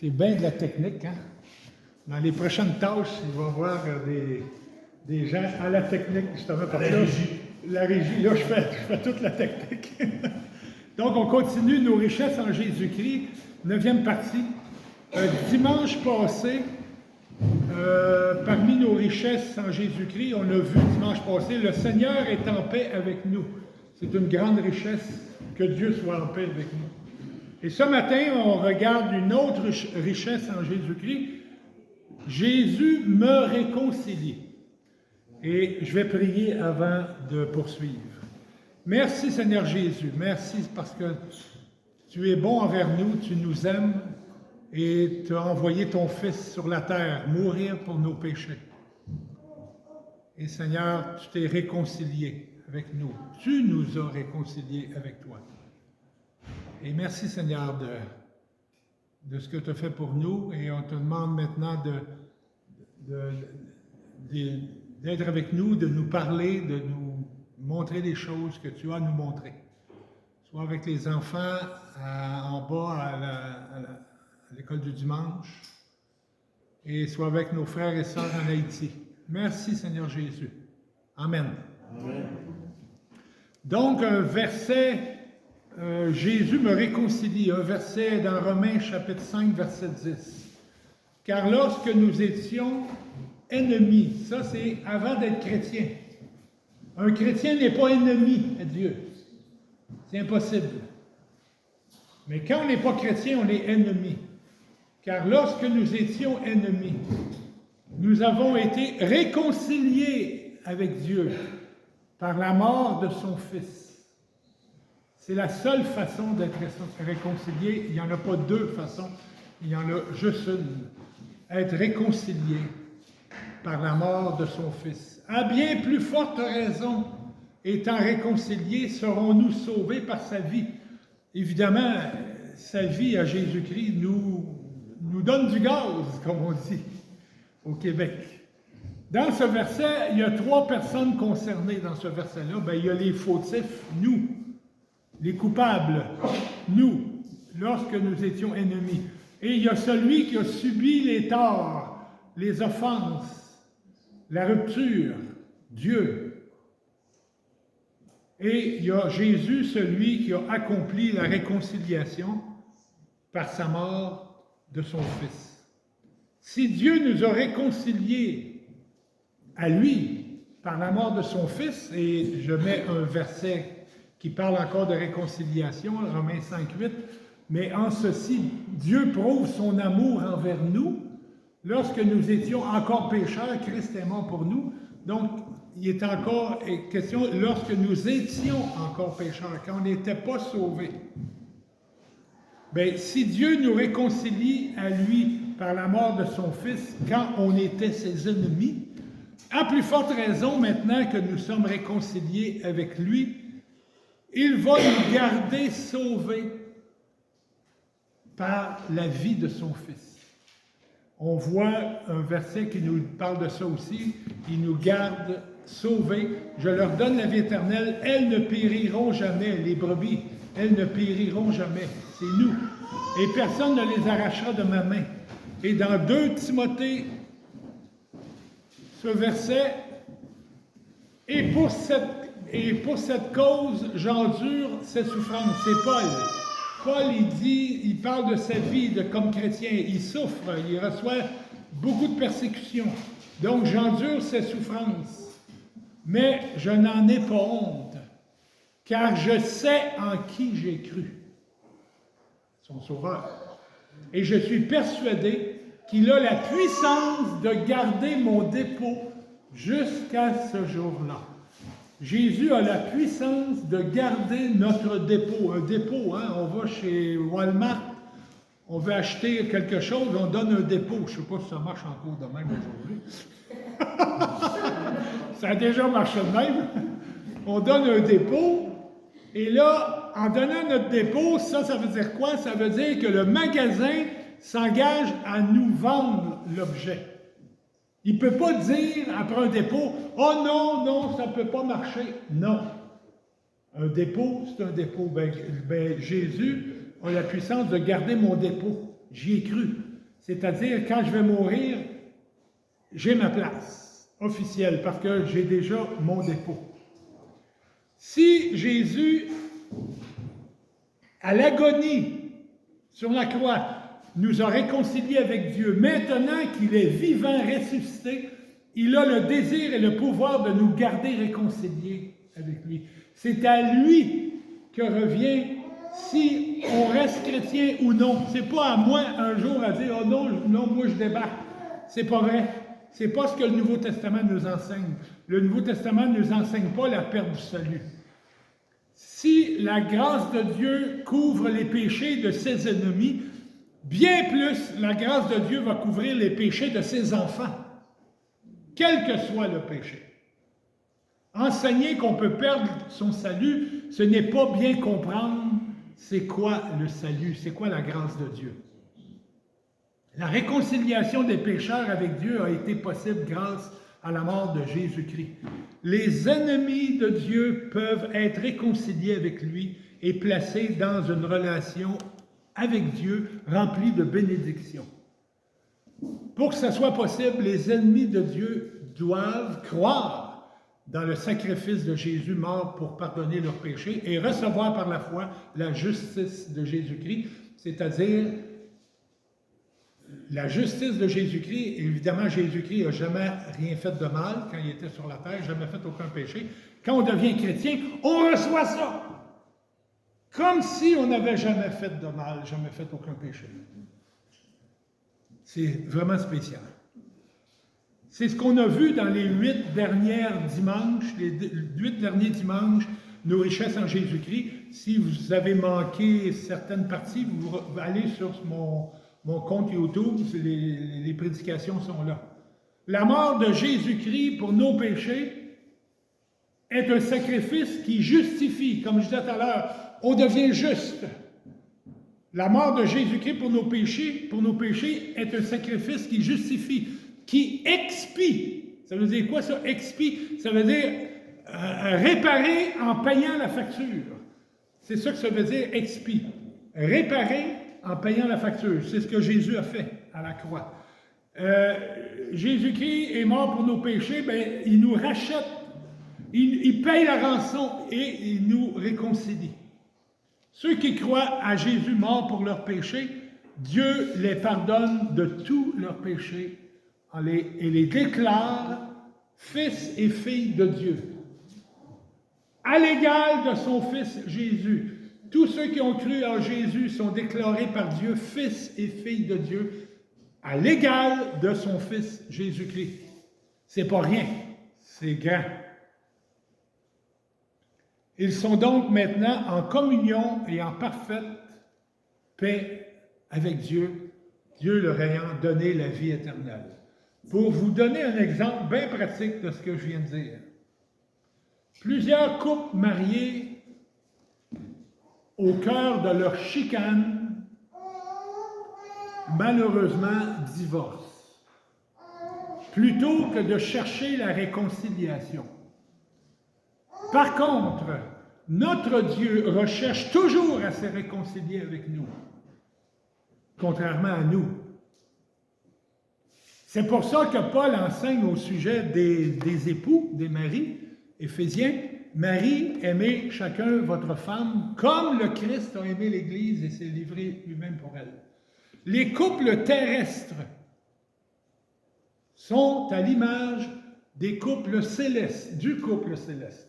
C'est bien de la technique, hein? Dans les prochaines tâches, il va y avoir des gens à la technique, justement, parce que la régie, là, je fais toute la technique. Donc, on continue nos richesses en Jésus-Christ, 9e partie. Dimanche passé, parmi nos richesses en Jésus-Christ, on a vu dimanche passé, le Seigneur est en paix avec nous. C'est une grande richesse que Dieu soit en paix avec nous. Et ce matin, on regarde une autre richesse en Jésus-Christ. Jésus me réconcilie. Et je vais prier avant de poursuivre. Merci Seigneur Jésus. Merci parce que tu es bon envers nous, tu nous aimes et tu as envoyé ton Fils sur la terre, mourir pour nos péchés. Et Seigneur, tu t'es réconcilié avec nous. Tu nous as réconciliés avec toi. Et merci Seigneur de ce que tu as fait pour nous. Et on te demande maintenant d'être avec nous, de nous parler, de nous montrer des choses que tu as à nous montrer. Soit avec les enfants en bas à l'école du dimanche, et soit avec nos frères et sœurs en Haïti. Merci Seigneur Jésus. Amen. Amen. Donc, un verset, Jésus me réconcilie, un verset dans Romains chapitre 5, verset 10. Car lorsque nous étions ennemis, ça c'est avant d'être chrétien. Un chrétien n'est pas ennemi à Dieu. C'est impossible. Mais quand on n'est pas chrétien, on est ennemi. Car lorsque nous étions ennemis, nous avons été réconciliés avec Dieu par la mort de son Fils. C'est la seule façon d'être réconcilié. Il n'y en a pas deux façons. Il y en a juste une. Être réconcilié par la mort de son Fils. À bien plus forte raison, étant réconciliés, serons-nous sauvés par sa vie. Évidemment, sa vie à Jésus-Christ nous donne du gaz, comme on dit au Québec. Dans ce verset, il y a 3 personnes concernées dans ce verset-là. Bien, il y a les fautifs, nous. Les coupables, nous, lorsque nous étions ennemis. Et il y a celui qui a subi les torts, les offenses, la rupture, Dieu. Et il y a Jésus, celui qui a accompli la réconciliation par sa mort de son Fils. Si Dieu nous a réconciliés à lui par la mort de son Fils, et je mets un verset qui parle encore de réconciliation, Romains 5, 8, mais en ceci, Dieu prouve son amour envers nous. Lorsque nous étions encore pécheurs, Christ est mort pour nous. Donc, il est encore question, lorsque nous étions encore pécheurs, quand on n'était pas sauvés. Bien, si Dieu nous réconcilie à lui par la mort de son Fils, quand on était ses ennemis, à plus forte raison, maintenant que nous sommes réconciliés avec lui, il va nous garder sauvés par la vie de son Fils. On voit un verset qui nous parle de ça aussi. Il nous garde sauvés. Je leur donne la vie éternelle. Elles ne périront jamais, les brebis. Elles ne périront jamais. C'est nous. Et personne ne les arrachera de ma main. Et dans 2 Timothée, ce verset, et pour cette cause, j'endure ces souffrances. C'est Paul. Paul, il parle de sa vie comme chrétien. Il souffre, il reçoit beaucoup de persécutions. Donc, j'endure ces souffrances. Mais je n'en ai pas honte, car je sais en qui j'ai cru. Son Sauveur. Et je suis persuadé qu'il a la puissance de garder mon dépôt jusqu'à ce jour-là. Jésus a la puissance de garder notre dépôt. Un dépôt, hein? On va chez Walmart, on veut acheter quelque chose, on donne un dépôt. Je ne sais pas si ça marche encore de même aujourd'hui. Ça a déjà marché de même. On donne un dépôt, et là, en donnant notre dépôt, ça veut dire quoi? Ça veut dire que le magasin s'engage à nous vendre l'objet. Il ne peut pas dire, après un dépôt, « Oh non, non, ça ne peut pas marcher. » Non. Un dépôt, c'est un dépôt. Ben, Jésus a la puissance de garder mon dépôt. J'y ai cru. C'est-à-dire, quand je vais mourir, j'ai ma place officielle parce que j'ai déjà mon dépôt. Si Jésus, à l'agonie sur la croix, nous a réconciliés avec Dieu, maintenant qu'il est vivant, ressuscité, il a le désir et le pouvoir de nous garder réconciliés avec lui. C'est à lui que revient si on reste chrétien ou non. C'est pas à moi un jour à dire « Oh non, moi je débarque ». C'est pas vrai. C'est pas ce que le Nouveau Testament nous enseigne. Le Nouveau Testament ne nous enseigne pas la perte du salut. Si la grâce de Dieu couvre les péchés de ses ennemis, bien plus la grâce de Dieu va couvrir les péchés de ses enfants, quel que soit le péché. Enseigner qu'on peut perdre son salut, ce n'est pas bien comprendre c'est quoi le salut, c'est quoi la grâce de Dieu. La réconciliation des pécheurs avec Dieu a été possible grâce à la mort de Jésus-Christ. Les ennemis de Dieu peuvent être réconciliés avec lui et placés dans une relation avec Dieu remplie de bénédictions. Pour que ça soit possible, les ennemis de Dieu doivent croire dans le sacrifice de Jésus mort pour pardonner leurs péchés et recevoir par la foi la justice de Jésus-Christ, c'est-à-dire la justice de Jésus-Christ. Évidemment, Jésus-Christ n'a jamais rien fait de mal quand il était sur la terre, jamais fait aucun péché. Quand on devient chrétien, on reçoit ça comme si on n'avait jamais fait de mal, jamais fait aucun péché. C'est vraiment spécial. C'est ce qu'on a vu dans les 8 derniers dimanches, nos richesses en Jésus-Christ. Si vous avez manqué certaines parties, vous allez sur mon compte YouTube, les prédications sont là. La mort de Jésus-Christ pour nos péchés est un sacrifice qui justifie, comme je disais tout à l'heure, on devient juste. La mort de Jésus-Christ pour nos péchés est un sacrifice qui justifie, qui expie. Ça veut dire quoi ça, expie? Ça veut dire réparer en payant la facture. C'est ça que ça veut dire, expie. Réparer en payant la facture. C'est ce que Jésus a fait à la croix. Jésus-Christ est mort pour nos péchés, bien, il nous rachète, il paye la rançon et il nous réconcilie. Ceux qui croient à Jésus mort pour leurs péchés, Dieu les pardonne de tous leurs péchés et les déclare fils et filles de Dieu. À l'égal de son Fils Jésus, tous ceux qui ont cru en Jésus sont déclarés par Dieu fils et filles de Dieu, à l'égal de son Fils Jésus-Christ. C'est pas rien, c'est grand. Ils sont donc maintenant en communion et en parfaite paix avec Dieu, Dieu leur ayant donné la vie éternelle. Pour vous donner un exemple bien pratique de ce que je viens de dire, plusieurs couples mariés, au cœur de leur chicane, malheureusement divorcent, plutôt que de chercher la réconciliation. Par contre, notre Dieu recherche toujours à se réconcilier avec nous, contrairement à nous. C'est pour ça que Paul enseigne au sujet des époux, des maris, Éphésiens, « Marie, aimez chacun votre femme comme le Christ a aimé l'Église et s'est livré lui-même pour elle. » Les couples terrestres sont à l'image des couples célestes, du couple céleste.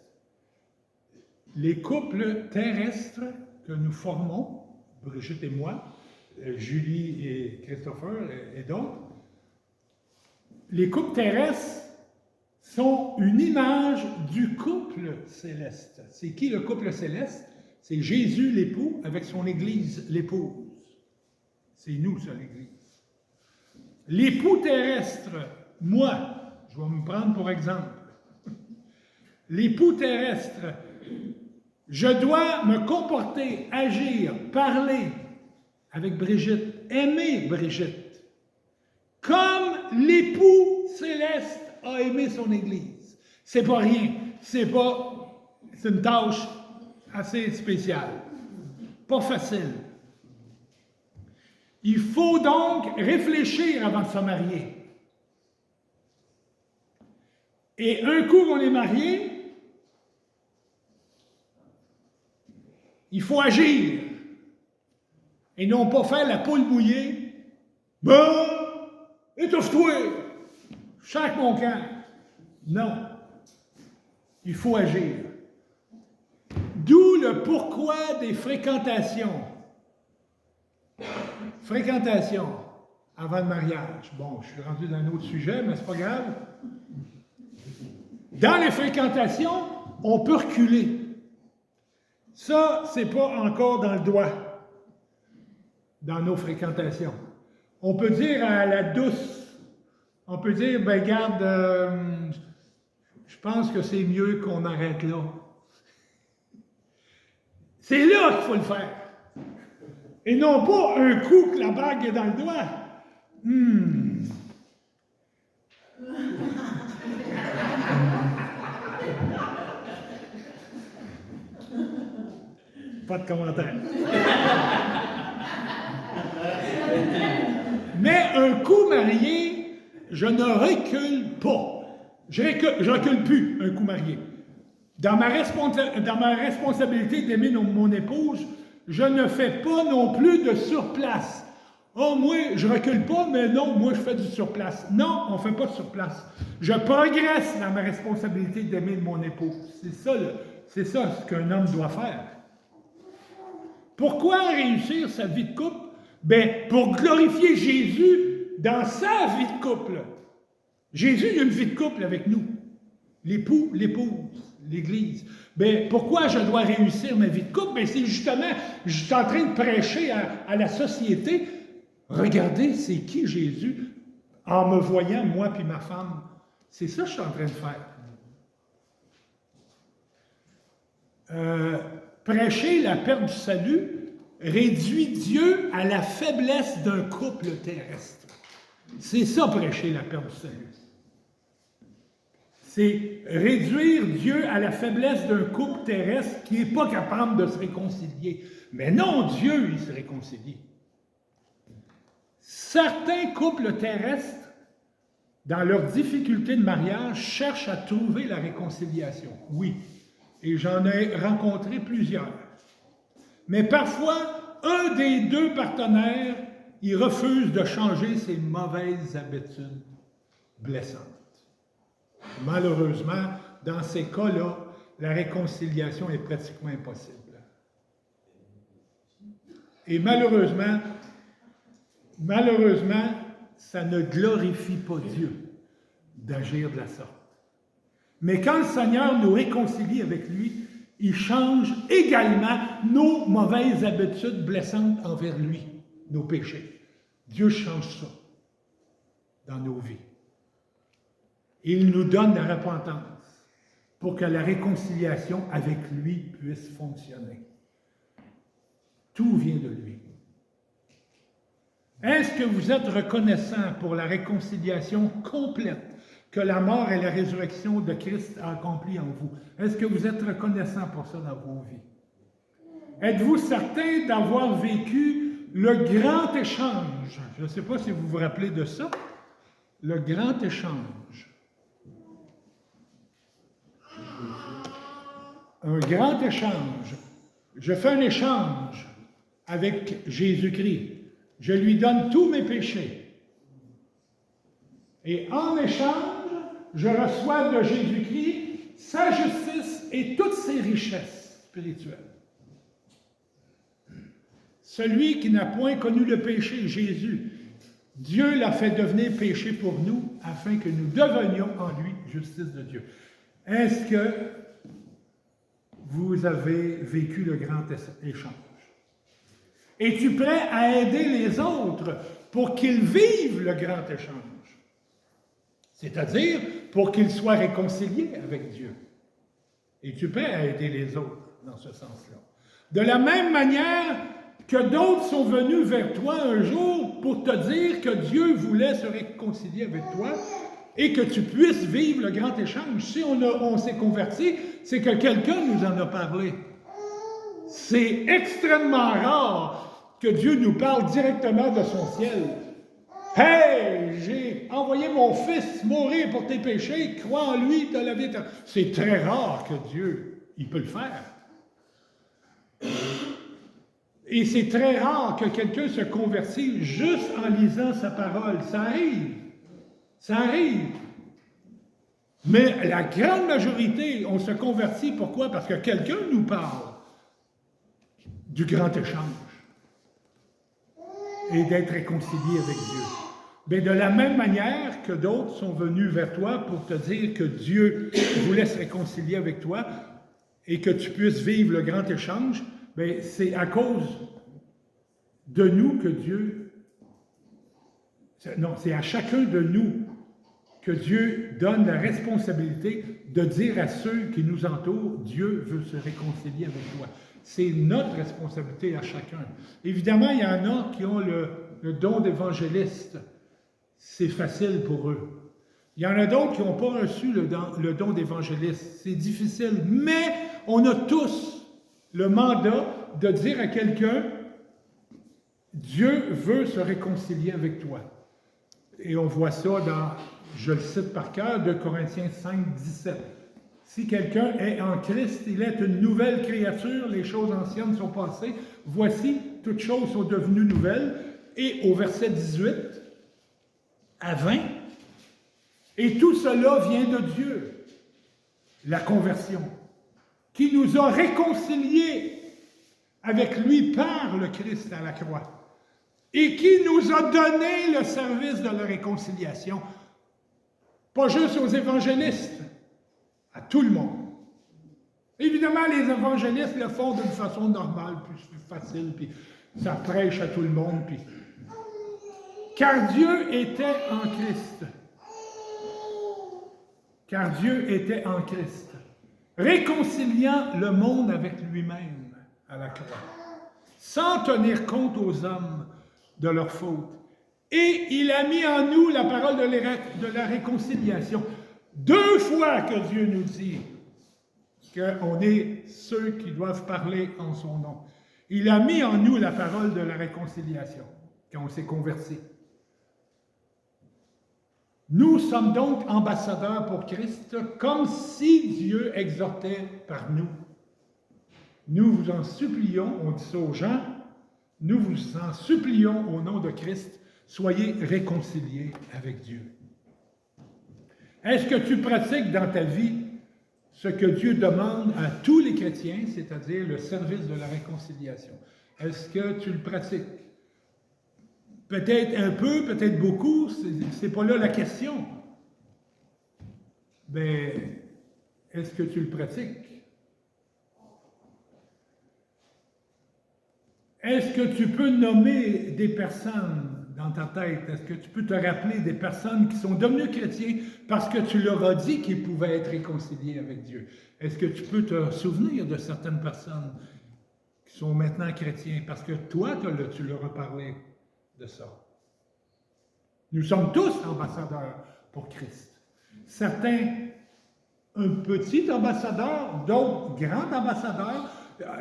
Les couples terrestres que nous formons, Brigitte et moi, Julie et Christopher et d'autres, les couples terrestres sont une image du couple céleste. C'est qui le couple céleste? C'est Jésus l'époux avec son Église l'épouse. C'est nous, ça, l'Église. L'époux terrestre, moi, je vais me prendre pour exemple. L'époux terrestre, je dois me comporter, agir, parler avec Brigitte, aimer Brigitte, comme l'époux céleste a aimé son Église. C'est pas rien, c'est une tâche assez spéciale, pas facile. Il faut donc réfléchir avant de se marier. Et un coup qu'on est marié, il faut agir. Et non pas faire la poule mouillée. Bon, étouffe-toi, chaque mon camp. Non, il faut agir. D'où le pourquoi des fréquentations. Fréquentation avant le mariage. Bon, je suis rendu dans un autre sujet, mais c'est pas grave. Dans les fréquentations, on peut reculer. Ça, c'est pas encore dans le doigt, dans nos fréquentations. On peut dire à la douce, on peut dire, ben garde, je pense que c'est mieux qu'on arrête là. C'est là qu'il faut le faire. Et non pas un coup que la bague est dans le doigt. Pas de commentaire. Mais un coup marié, je ne recule pas. Je recule plus un coup marié. Dans ma responsabilité d'aimer mon épouse, je ne fais pas non plus de surplace. Oh, moi, je recule pas, mais non, moi, je fais du surplace. Non, on ne fait pas de surplace. Je progresse dans ma responsabilité d'aimer mon épouse. C'est ça ce qu'un homme doit faire. Pourquoi réussir sa vie de couple? Ben, pour glorifier Jésus dans sa vie de couple. Jésus, il a une vie de couple avec nous. L'époux, l'épouse, l'Église. Ben, pourquoi je dois réussir ma vie de couple? Ben, c'est justement, je suis en train de prêcher à la société. Regardez, c'est qui Jésus en me voyant, moi puis ma femme. C'est ça que je suis en train de faire. Prêcher la perte du salut réduit Dieu à la faiblesse d'un couple terrestre. C'est ça, prêcher la perte du salut. C'est réduire Dieu à la faiblesse d'un couple terrestre qui n'est pas capable de se réconcilier. Mais non, Dieu, il se réconcilie. Certains couples terrestres, dans leurs difficultés de mariage, cherchent à trouver la réconciliation. Oui, et j'en ai rencontré plusieurs. Mais parfois, un des deux partenaires, il refuse de changer ses mauvaises habitudes blessantes. Malheureusement, dans ces cas-là, la réconciliation est pratiquement impossible. Et malheureusement, ça ne glorifie pas Dieu d'agir de la sorte. Mais quand le Seigneur nous réconcilie avec lui, il change également nos mauvaises habitudes blessantes envers lui, nos péchés. Dieu change ça dans nos vies. Il nous donne la repentance pour que la réconciliation avec lui puisse fonctionner. Tout vient de lui. Est-ce que vous êtes reconnaissant pour la réconciliation complète que la mort et la résurrection de Christ a accompli en vous? Est-ce que vous êtes reconnaissant pour ça dans vos vies? Êtes-vous certain d'avoir vécu le grand échange? Je ne sais pas si vous vous rappelez de ça. Le grand échange. Un grand échange. Je fais un échange avec Jésus-Christ. Je lui donne tous mes péchés. Et en échange, je reçois de Jésus-Christ sa justice et toutes ses richesses spirituelles. Celui qui n'a point connu le péché, Jésus, Dieu l'a fait devenir péché pour nous, afin que nous devenions en lui justice de Dieu. Est-ce que vous avez vécu le grand échange? Es-tu prêt à aider les autres pour qu'ils vivent le grand échange? C'est-à-dire pour qu'ils soient réconciliés avec Dieu. Es-tu prêt à aider les autres dans ce sens-là? De la même manière que d'autres sont venus vers toi un jour pour te dire que Dieu voulait se réconcilier avec toi et que tu puisses vivre le grand échange. Si on s'est converti, c'est que quelqu'un nous en a parlé. C'est extrêmement rare que Dieu nous parle directement de son ciel. Hey, j'ai envoyé mon Fils mourir pour tes péchés, crois en lui, tu as la vie éternelle. C'est très rare que Dieu, il peut le faire. Et c'est très rare que quelqu'un se convertisse juste en lisant sa parole. Ça arrive. Ça arrive. Mais la grande majorité, on se convertit. Pourquoi? Parce que quelqu'un nous parle du grand échange et d'être réconcilié avec Dieu. Mais de la même manière que d'autres sont venus vers toi pour te dire que Dieu voulait se réconcilier avec toi et que tu puisses vivre le grand échange, bien, c'est à cause de nous que Dieu... Non, c'est à chacun de nous que Dieu donne la responsabilité de dire à ceux qui nous entourent, Dieu veut se réconcilier avec toi. C'est notre responsabilité à chacun. Évidemment, il y en a qui ont le don d'évangéliste. C'est facile pour eux. Il y en a d'autres qui n'ont pas reçu le don d'évangéliste. C'est difficile, mais on a tous le mandat de dire à quelqu'un, Dieu veut se réconcilier avec toi. Et on voit ça dans, je le cite par cœur, de Corinthiens 5, 17. Si quelqu'un est en Christ, il est une nouvelle créature, les choses anciennes sont passées. Voici, toutes choses sont devenues nouvelles. Et au verset 18 à 20, et tout cela vient de Dieu, la conversion, qui nous a réconciliés avec lui par le Christ à la croix, et qui nous a donné le service de la réconciliation, pas juste aux évangélistes, à tout le monde. Évidemment, les évangélistes le font d'une façon normale, plus facile, puis ça prêche à tout le monde, puis... Car Dieu était en Christ. Car Dieu était en Christ, réconciliant le monde avec lui-même à la croix, sans tenir compte aux hommes de leurs fautes. Et il a mis en nous la parole de la réconciliation. 2 fois que Dieu nous dit qu'on est ceux qui doivent parler en son nom. Il a mis en nous la parole de la réconciliation quand on s'est converti. Nous sommes donc ambassadeurs pour Christ, comme si Dieu exhortait par nous. Nous vous en supplions, on dit ça aux gens, nous vous en supplions au nom de Christ, soyez réconciliés avec Dieu. Est-ce que tu pratiques dans ta vie ce que Dieu demande à tous les chrétiens, c'est-à-dire le service de la réconciliation? Est-ce que tu le pratiques? Peut-être un peu, peut-être beaucoup, c'est pas là la question. Mais est-ce que tu le pratiques? Est-ce que tu peux nommer des personnes dans ta tête? Est-ce que tu peux te rappeler des personnes qui sont devenues chrétiens parce que tu leur as dit qu'ils pouvaient être réconciliés avec Dieu? Est-ce que tu peux te souvenir de certaines personnes qui sont maintenant chrétiens parce que toi, tu leur as parlé de ça? Nous sommes tous ambassadeurs pour Christ. Certains, un petit ambassadeur, d'autres, grand ambassadeur.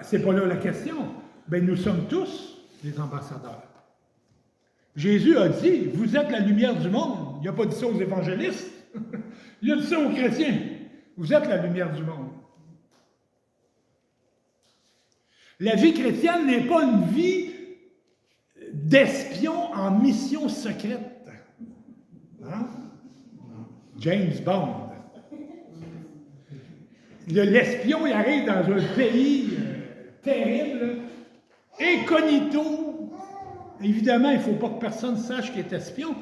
C'est pas là la question. Mais nous sommes tous des ambassadeurs. Jésus a dit, vous êtes la lumière du monde. Il n'a pas dit ça aux évangélistes. Il a dit ça aux chrétiens. Vous êtes la lumière du monde. La vie chrétienne n'est pas une vie d'espion en mission secrète. Hein? James Bond. L'espion, il arrive dans un pays terrible, incognito. Évidemment, il ne faut pas que personne sache qu'il est espion.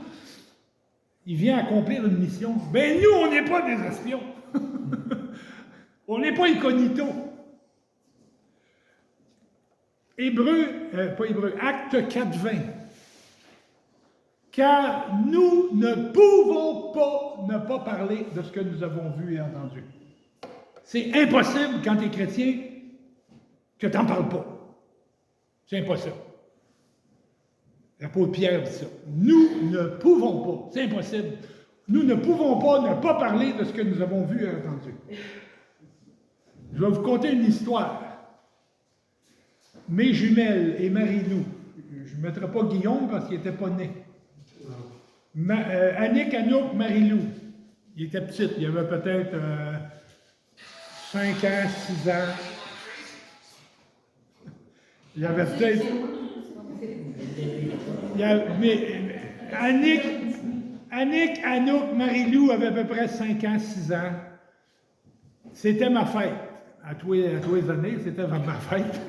Il vient accomplir une mission. Ben nous, on n'est pas des espions. On n'est pas incognito. Acte 4:20. Car nous ne pouvons pas ne pas parler de ce que nous avons vu et entendu. C'est impossible quand tu es chrétien que tu n'en parles pas. C'est impossible. L'apôtre Pierre dit ça. Nous ne pouvons pas. C'est impossible. Nous ne pouvons pas ne pas parler de ce que nous avons vu et entendu. Je vais vous conter une histoire. Mes jumelles et Marie-Lou, je ne mettrai pas Guillaume parce qu'il n'était pas né. Annick, Anouk, Marie-Lou. Il était petit, il avait peut-être 5 ans, 6 ans. Il avait peut-être. Annick, Anouk, Marie-Lou avait à peu près 5 ans, 6 ans. C'était ma fête. À tous les années, c'était ma fête.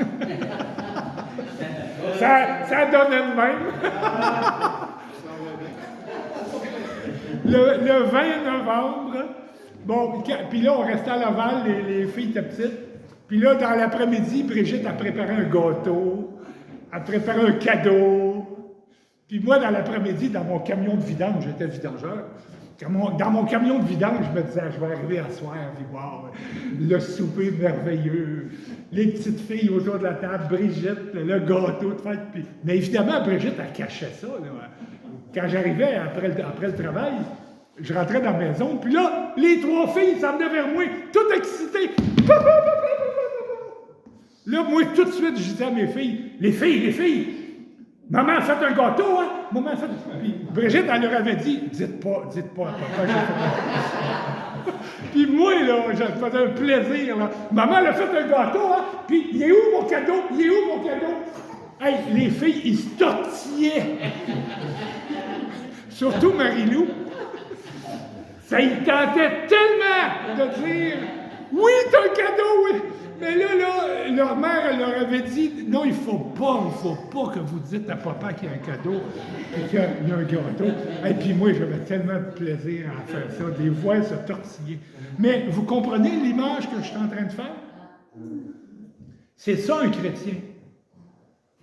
ça donnait de même. le 20 novembre, bon, puis là, on restait à Laval, les filles étaient petites. Puis là, dans l'après-midi, Brigitte a préparé un gâteau, a préparé un cadeau. Puis moi, dans l'après-midi, dans mon camion de vidange, j'étais vidangeur, dans mon camion de vidange, je me disais, je vais arriver à soir, puis voir le souper merveilleux, les petites filles autour de la table, Brigitte, le gâteau de fête. Mais évidemment, Brigitte, elle cachait ça. Là. Quand j'arrivais après le travail, je rentrais dans la maison, puis là, les 3 filles s'en venaient vers moi, toutes excitées. Là, moi, tout de suite, je disais à mes filles, les filles, maman a fait un gâteau, hein? Maman a fait. Puis Brigitte, elle leur avait dit, dites pas à papa, j'ai fait un gâteau. Puis moi, là, je faisais un plaisir, là. Maman, elle a fait un gâteau, hein? Puis, il est où mon cadeau? Hey, les filles, ils se tortillaient. Surtout Marie-Lou. Ça y tentait tellement de dire, oui, t'as un cadeau, oui. Mais là, leur mère, elle leur avait dit, non, il faut pas que vous dites à papa qu'il y a un cadeau et qu'il y a un gâteau. Et puis moi, j'avais tellement de plaisir à faire ça, des fois, se tortiller. Mais vous comprenez l'image que je suis en train de faire? C'est ça, un chrétien.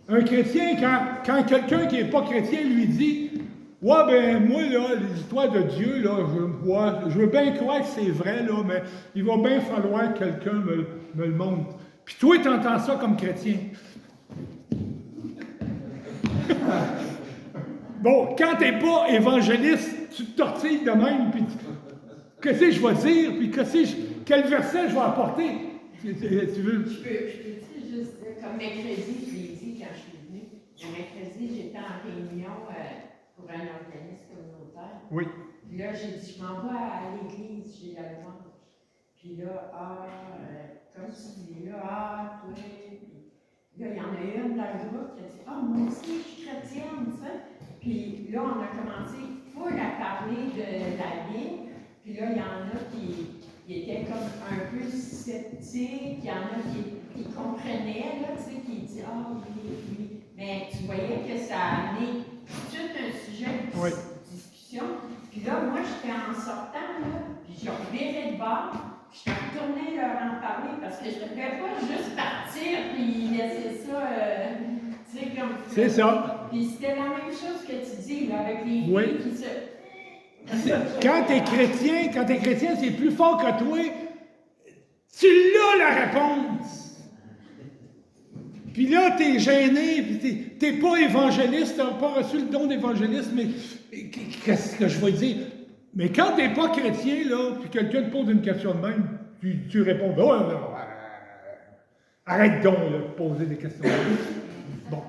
Un chrétien, quand quelqu'un qui n'est pas chrétien lui dit, ouais, ben moi, là, les histoires de Dieu, là, je veux bien croire que c'est vrai, là, mais il va bien falloir que quelqu'un me le montre. Puis toi, tu entends ça comme chrétien. Bon, quand tu n'es pas évangéliste, tu te tortilles de même, puis qu'est-ce que je vais dire, puis quel verset je vais apporter? Tu veux? Je peux juste, comme mercredi, je l'ai dit quand je suis venue, le mercredi, j'étais en réunion pour un organisme communautaire. Oui. Puis là, j'ai dit, je m'en vais à l'église, j'ai la louange. Puis là, comme tu dis, là, toi. Puis là, il y en a une dans le groupe qui a dit, moi aussi, je suis chrétienne, tu sais. Puis là, on a commencé full à parler de la Bible. Puis là, il y en a qui étaient comme un peu sceptiques, il y en a qui comprenaient, là, tu sais, qui disaient, oui. Mais tu voyais que ça a amené tout un sujet de discussion. Puis là, moi, j'étais en sortant, là, puis j'ai reviré de bord, puis je suis retournée leur en parler, parce que je ne pouvais pas juste partir, puis laisser ça, tu sais, comme... C'est ça. Puis c'était la même chose que tu dis, là, avec les filles qui se... Quand tu es chrétien, c'est plus fort que toi. Tu l'as la réponse. Puis là, tu es gêné, puis tu n'es pas évangéliste, tu n'as pas reçu le don d'évangéliste, mais qu'est-ce que je vais dire? Mais quand tu n'es pas chrétien, là, puis quelqu'un te pose une question de même, tu réponds, arrête donc là, de poser des questions. Bon,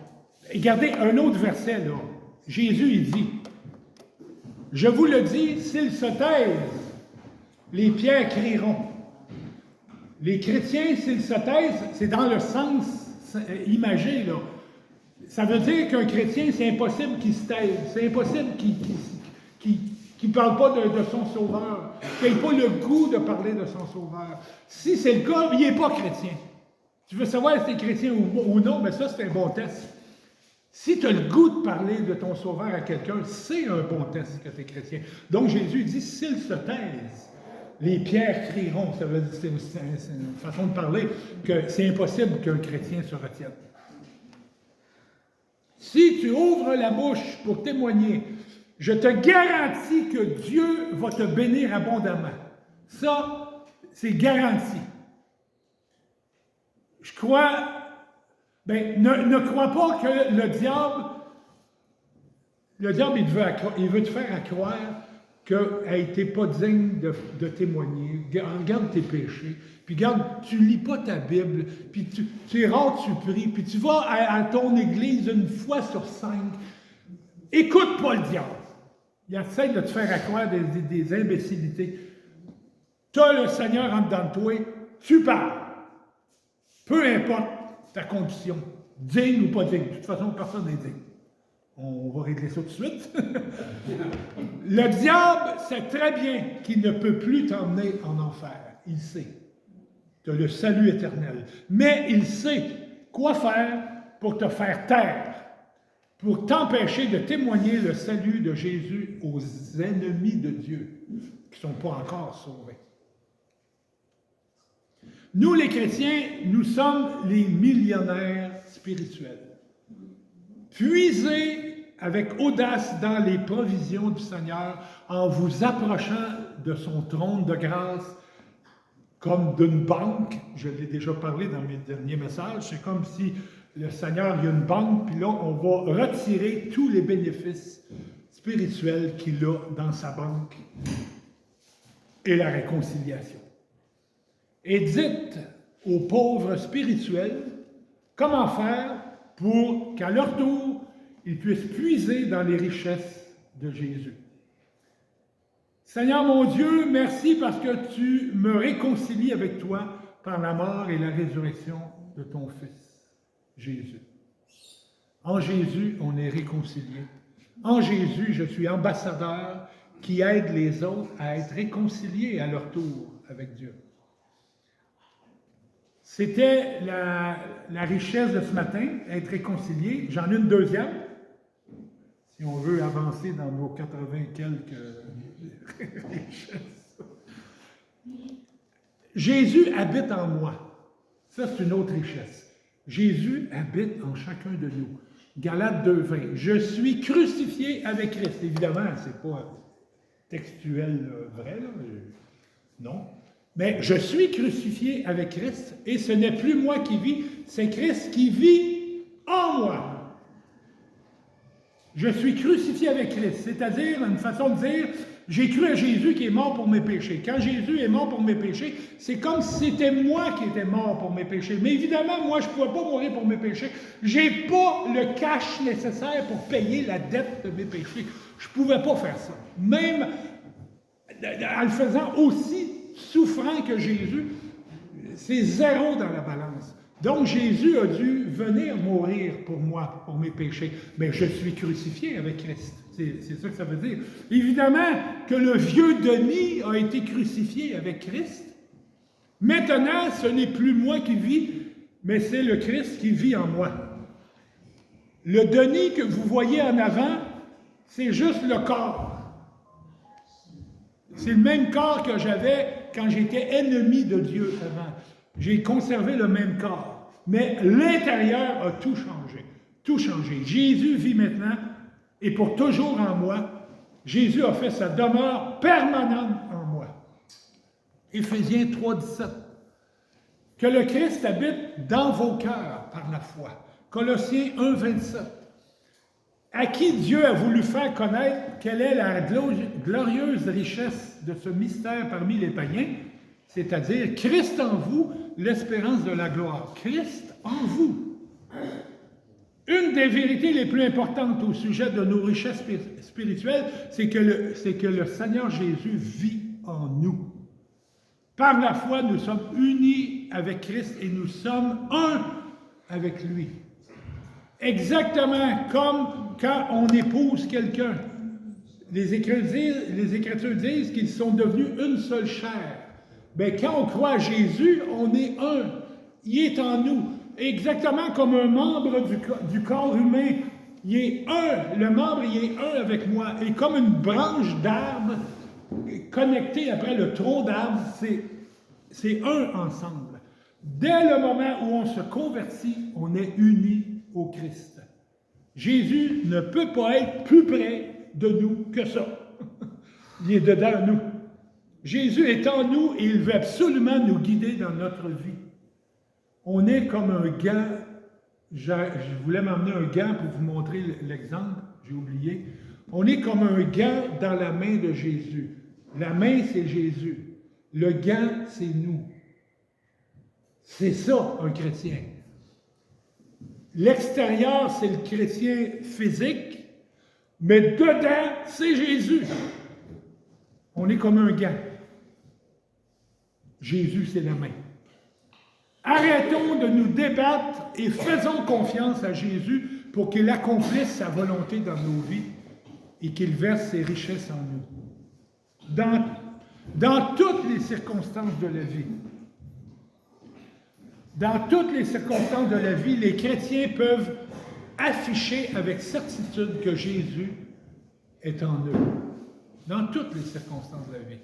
regardez un autre verset, là. Jésus, il dit, je vous le dis, s'ils se taisent, les pierres crieront. Les chrétiens, s'ils se taisent, c'est dans le sens imagé, là. Ça veut dire qu'un chrétien, c'est impossible qu'il se taise. C'est impossible qu'il ne parle pas de son sauveur, qu'il n'ait pas le goût de parler de son sauveur. Si c'est le cas, il n'est pas chrétien. Tu veux savoir si tu es chrétien ou non, mais ça, c'est un bon test. Si tu as le goût de parler de ton sauveur à quelqu'un, c'est un bon test que tu es chrétien. Donc Jésus dit, s'ils se taisent, les pierres crieront. Ça veut dire, c'est une façon de parler que c'est impossible qu'un chrétien se retienne. Si tu ouvres la bouche pour témoigner, je te garantis que Dieu va te bénir abondamment. Ça, c'est garanti. Je crois... ne crois pas que le diable, il veut te faire croire que hey, tu n'es pas digne de témoigner, regarde tes péchés, puis regarde, tu lis pas ta Bible, puis tu es rare, tu pries, puis tu vas à ton église une fois sur 5. Écoute pas le diable. Il essaie de te faire croire des imbécilités. Tu as le Seigneur en dedans de toi, tu parles. Peu importe ta condition, digne ou pas digne. De toute façon, personne n'est digne. On va régler ça tout de suite. Le diable sait très bien qu'il ne peut plus t'emmener en enfer. Il sait. Tu as le salut éternel. Mais il sait quoi faire pour te faire taire, pour t'empêcher de témoigner le salut de Jésus aux ennemis de Dieu qui ne sont pas encore sauvés. Nous, les chrétiens, nous sommes les millionnaires spirituels. Puisez avec audace dans les provisions du Seigneur en vous approchant de son trône de grâce comme d'une banque. Je l'ai déjà parlé dans mes derniers messages. C'est comme si le Seigneur, il y a une banque, puis là, on va retirer tous les bénéfices spirituels qu'il a dans sa banque et la réconciliation. Et dites aux pauvres spirituels comment faire pour qu'à leur tour, ils puissent puiser dans les richesses de Jésus. Seigneur mon Dieu, merci parce que tu me réconcilies avec toi par la mort et la résurrection de ton Fils, Jésus. En Jésus, on est réconciliés. En Jésus, je suis ambassadeur qui aide les autres à être réconciliés à leur tour avec Dieu. C'était la richesse de ce matin, être réconcilié. J'en ai une deuxième, si on veut avancer dans nos 80 quelques richesses. Jésus habite en moi. Ça, c'est une autre richesse. Jésus habite en chacun de nous. Galates 2:20. Je suis crucifié avec Christ. Évidemment, ce n'est pas textuel vrai, là. Non. Mais je suis crucifié avec Christ et ce n'est plus moi qui vis, c'est Christ qui vit en moi. Je suis crucifié avec Christ, c'est-à-dire une façon de dire, j'ai cru à Jésus qui est mort pour mes péchés. Quand Jésus est mort pour mes péchés, c'est comme si c'était moi qui étais mort pour mes péchés. Mais évidemment, moi, je ne pouvais pas mourir pour mes péchés. Je n'ai pas le cash nécessaire pour payer la dette de mes péchés. Je ne pouvais pas faire ça. Même en le faisant aussi souffrant que Jésus, c'est zéro dans la balance. Donc Jésus a dû venir mourir pour moi, pour mes péchés. Mais je suis crucifié avec Christ. C'est ça que ça veut dire. Évidemment que le vieux Denis a été crucifié avec Christ. Maintenant, ce n'est plus moi qui vis, mais c'est le Christ qui vit en moi. Le Denis que vous voyez en avant, c'est juste le corps. C'est le même corps que j'avais quand j'étais ennemi de Dieu avant. J'ai conservé le même corps. Mais l'intérieur a tout changé. Tout changé. Jésus vit maintenant et pour toujours en moi. Jésus a fait sa demeure permanente en moi. Éphésiens 3:17. Que le Christ habite dans vos cœurs par la foi. Colossiens 1:27. À qui Dieu a voulu faire connaître quelle est la glorieuse richesse de ce mystère parmi les païens, c'est-à-dire Christ en vous, l'espérance de la gloire. Christ en vous. Une des vérités les plus importantes au sujet de nos richesses spirituelles, c'est que le Seigneur Jésus vit en nous. Par la foi, nous sommes unis avec Christ et nous sommes un avec lui. Exactement comme quand on épouse quelqu'un. Les Écritures disent qu'ils sont devenus une seule chair. Bien, quand on croit à Jésus, on est un. Il est en nous. Exactement comme un membre du corps humain. Il est un. Le membre, il est un avec moi. Et comme une branche d'arbre connectée après le tronc d'arbre, c'est un ensemble. Dès le moment où on se convertit, on est unis au Christ. Jésus ne peut pas être plus près de nous que ça. Il est dedans nous. Jésus est en nous et il veut absolument nous guider dans notre vie. On est comme un gant. Je voulais m'emmener un gant pour vous montrer l'exemple, j'ai oublié. On est comme un gant dans la main de Jésus. La main, c'est Jésus. Le gant, c'est nous. C'est ça, un chrétien. L'extérieur, c'est le chrétien physique, mais dedans, c'est Jésus. On est comme un gant. Jésus, c'est la main. Arrêtons de nous débattre et faisons confiance à Jésus pour qu'il accomplisse sa volonté dans nos vies et qu'il verse ses richesses en nous. Dans toutes les circonstances de la vie. Dans toutes les circonstances de la vie, les chrétiens peuvent afficher avec certitude que Jésus est en eux. Dans toutes les circonstances de la vie.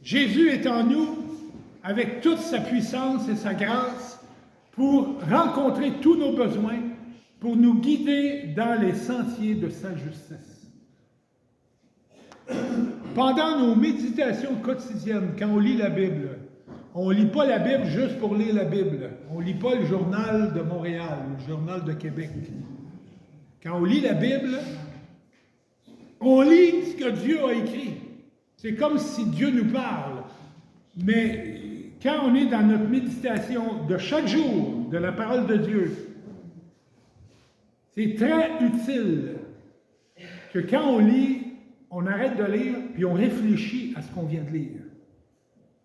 Jésus est en nous avec toute sa puissance et sa grâce pour rencontrer tous nos besoins, pour nous guider dans les sentiers de sa justice. Pendant nos méditations quotidiennes, quand on lit la Bible, on ne lit pas la Bible juste pour lire la Bible. On ne lit pas le journal de Montréal, le journal de Québec. Quand on lit la Bible, on lit ce que Dieu a écrit. C'est comme si Dieu nous parle. Mais quand on est dans notre méditation de chaque jour de la parole de Dieu, c'est très utile que quand on lit, on arrête de lire puis on réfléchit à ce qu'on vient de lire.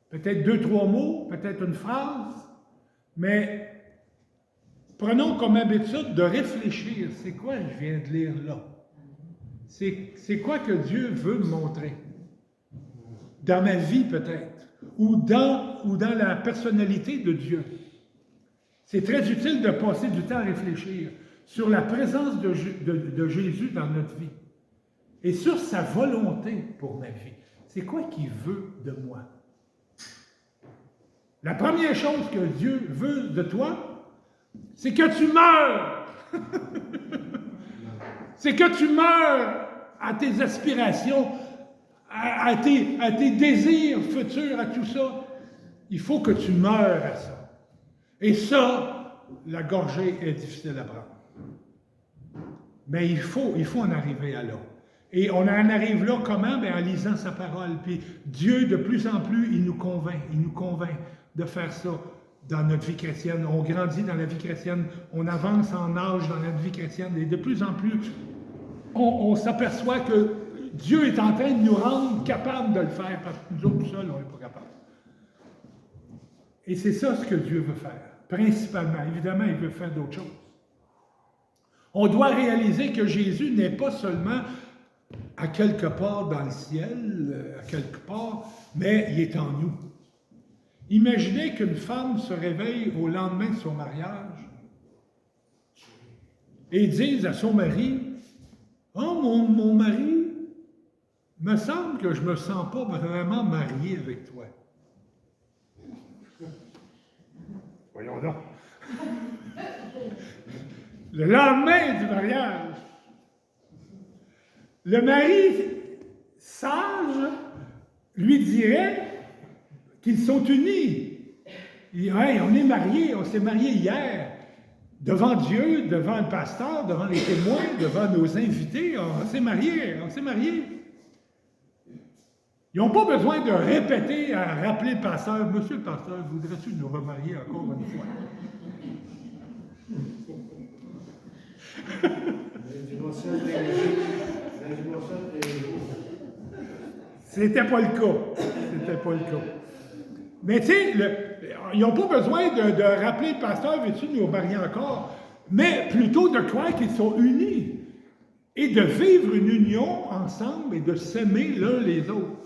Peut-être 2, 3 mots, peut-être une phrase, mais prenons comme habitude de réfléchir. C'est quoi je viens de lire là? C'est quoi que Dieu veut me montrer? Dans ma vie peut-être, ou dans la personnalité de Dieu. C'est très utile de passer du temps à réfléchir sur la présence de Jésus dans notre vie et sur sa volonté pour ma vie. C'est quoi qu'il veut de moi? La première chose que Dieu veut de toi, c'est que tu meurs. C'est que tu meurs à tes aspirations, à tes désirs futurs, à tout ça. Il faut que tu meurs à ça. Et ça, la gorgée est difficile à prendre. Mais il faut en arriver à là. Et on en arrive là comment? Bien, en lisant sa parole. Puis Dieu, de plus en plus, il nous convainc de faire ça dans notre vie chrétienne. On grandit dans la vie chrétienne, on avance en âge dans notre vie chrétienne, et de plus en plus, on s'aperçoit que Dieu est en train de nous rendre capables de le faire, parce que nous autres seuls, on n'est pas capables. Et c'est ça ce que Dieu veut faire, principalement. Évidemment, il veut faire d'autres choses. On doit réaliser que Jésus n'est pas seulement à quelque part dans le ciel, à quelque part, mais il est en nous. Imaginez qu'une femme se réveille au lendemain de son mariage et dise à son mari, « Oh, mon mari, me semble que je ne me sens pas vraiment marié avec toi. » Voyons donc. Le lendemain du mariage, le mari sage lui dirait qu'ils sont unis. Il dit, hey, on est mariés, on s'est mariés hier. Devant Dieu, devant le pasteur, devant les témoins, devant nos invités, on s'est mariés. Ils n'ont pas besoin de répéter, à rappeler le pasteur, « Monsieur le pasteur, voudrais-tu nous remarier encore une fois? » C'était pas le cas. Mais tu sais, ils n'ont pas besoin de rappeler le pasteur, veux-tu nous marier encore? Mais plutôt de croire qu'ils sont unis et de vivre une union ensemble et de s'aimer l'un les autres.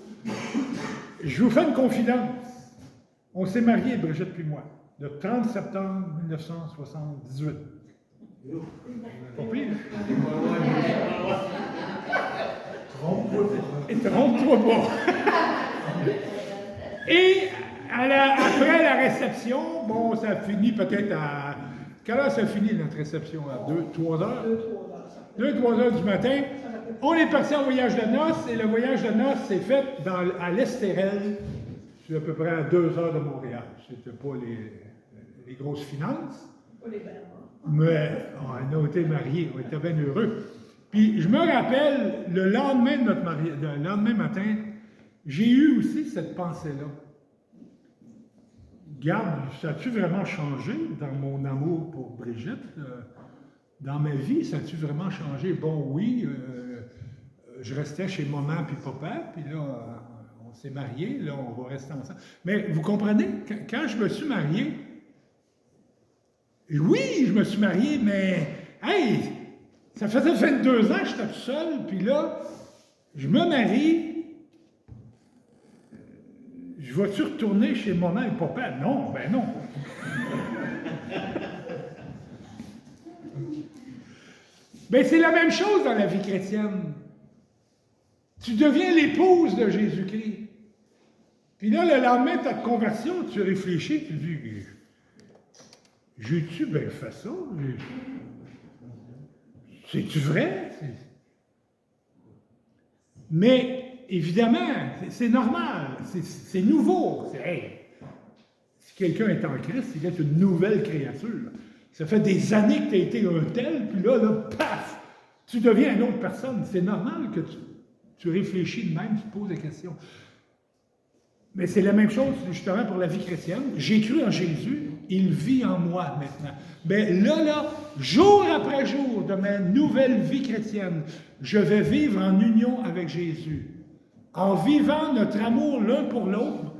Je vous fais une confidence. On s'est mariés, Brigitte puis moi, le 30 septembre 1978. Pas pire. Trompe-toi pas. Et après la réception, bon, ça finit peut-être à... Quelle heure ça finit notre réception? À 2-3 heures? 2-3 heures du matin. On est parti en voyage de noces, et le voyage de noces s'est fait à l'Estérel. C'est à peu près à 2 heures de Montréal. C'était pas les grosses finances. Mais on a été mariés, on était bien heureux. Puis je me rappelle, le lendemain de notre mariage, le lendemain matin, j'ai eu aussi cette pensée-là. Garde, ça a-tu vraiment changé dans mon amour pour Brigitte? Dans ma vie, ça a-tu vraiment changé? Bon, oui, je restais chez maman puis papa, puis là, on s'est mariés, là, on va rester ensemble. Mais vous comprenez, quand je me suis marié, oui, je me suis marié, mais, hey, ça faisait 22 ans que j'étais tout seul, puis là, je me marie. Je vais-tu retourner chez maman et papa? Non, ben non. Ben c'est la même chose dans la vie chrétienne. Tu deviens l'épouse de Jésus-Christ. Puis là, le lendemain de ta conversion, tu réfléchis, tu dis, j'ai-tu bien fait ça? C'est-tu vrai? Mais évidemment, c'est normal, c'est nouveau. Hey, si quelqu'un est en Christ, il est une nouvelle créature. Ça fait des années que tu as été un tel, puis là, paf, tu deviens une autre personne. C'est normal que tu réfléchis de même, tu te poses des questions. Mais c'est la même chose, justement, pour la vie chrétienne. J'ai cru en Jésus, il vit en moi maintenant. Bien là, jour après jour de ma nouvelle vie chrétienne, je vais vivre en union avec Jésus. En vivant notre amour l'un pour l'autre,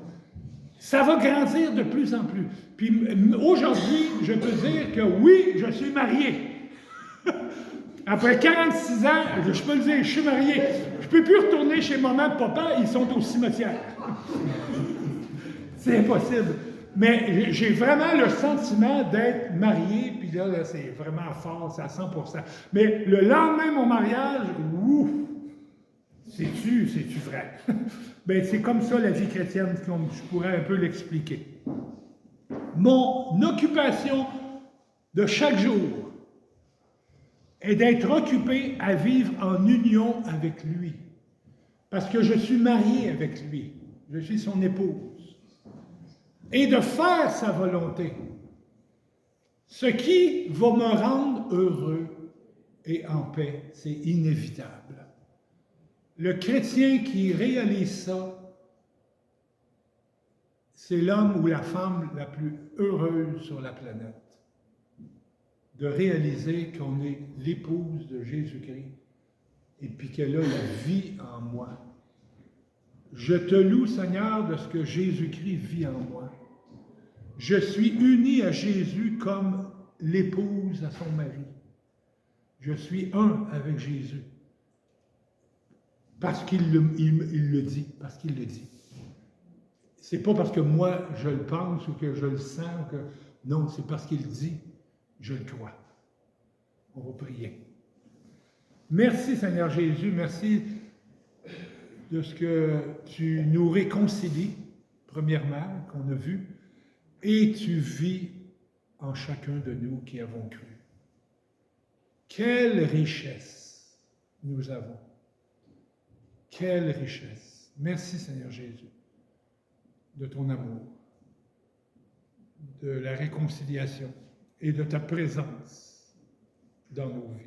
ça va grandir de plus en plus. Puis aujourd'hui, je peux dire que oui, je suis marié. Après 46 ans, je peux le dire, je suis marié. Je ne peux plus retourner chez maman et papa, ils sont au cimetière. C'est impossible. Mais j'ai vraiment le sentiment d'être marié, puis là, c'est vraiment fort, c'est à 100%. Mais le lendemain de mon mariage, ouf, c'est-tu vrai? Bien, c'est comme ça la vie chrétienne, comme je pourrais un peu l'expliquer. Mon occupation de chaque jour est d'être occupé à vivre en union avec lui. Parce que je suis marié avec lui. Je suis son épouse. Et de faire sa volonté. Ce qui va me rendre heureux et en paix, c'est inévitable. Le chrétien qui réalise ça, c'est l'homme ou la femme la plus heureuse sur la planète. De réaliser qu'on est l'épouse de Jésus-Christ et puis qu'elle a la vie en moi. Je te loue, Seigneur, de ce que Jésus-Christ vit en moi. Je suis uni à Jésus comme l'épouse à son mari. Je suis un avec Jésus. Parce qu'il le dit, parce qu'il le dit. C'est pas parce que moi je le pense ou que je le sens, non, c'est parce qu'il dit. Je le crois. On va prier. Merci Seigneur Jésus, merci de ce que tu nous réconcilies, premièrement, qu'on a vu, et tu vis en chacun de nous qui avons cru. Quelle richesse nous avons. Quelle richesse. Merci Seigneur Jésus de ton amour, de la réconciliation et de ta présence dans nos vies.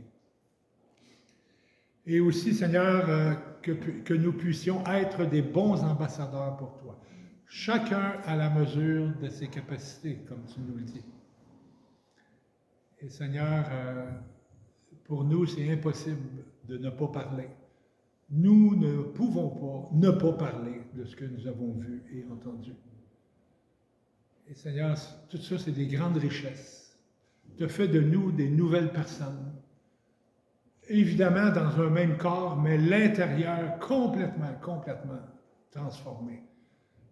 Et aussi, Seigneur, que nous puissions être des bons ambassadeurs pour toi. Chacun à la mesure de ses capacités, comme tu nous le dis. Et Seigneur, pour nous, c'est impossible de ne pas parler. Nous ne pouvons pas ne pas parler de ce que nous avons vu et entendu. Et Seigneur, tout ça, c'est des grandes richesses. Tu fais de nous des nouvelles personnes. Évidemment, dans un même corps, mais l'intérieur complètement transformé.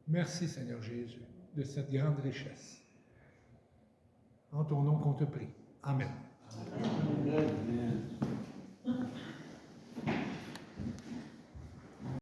Merci, Seigneur Jésus, de cette grande richesse. En ton nom qu'on te prie. Amen. Amen.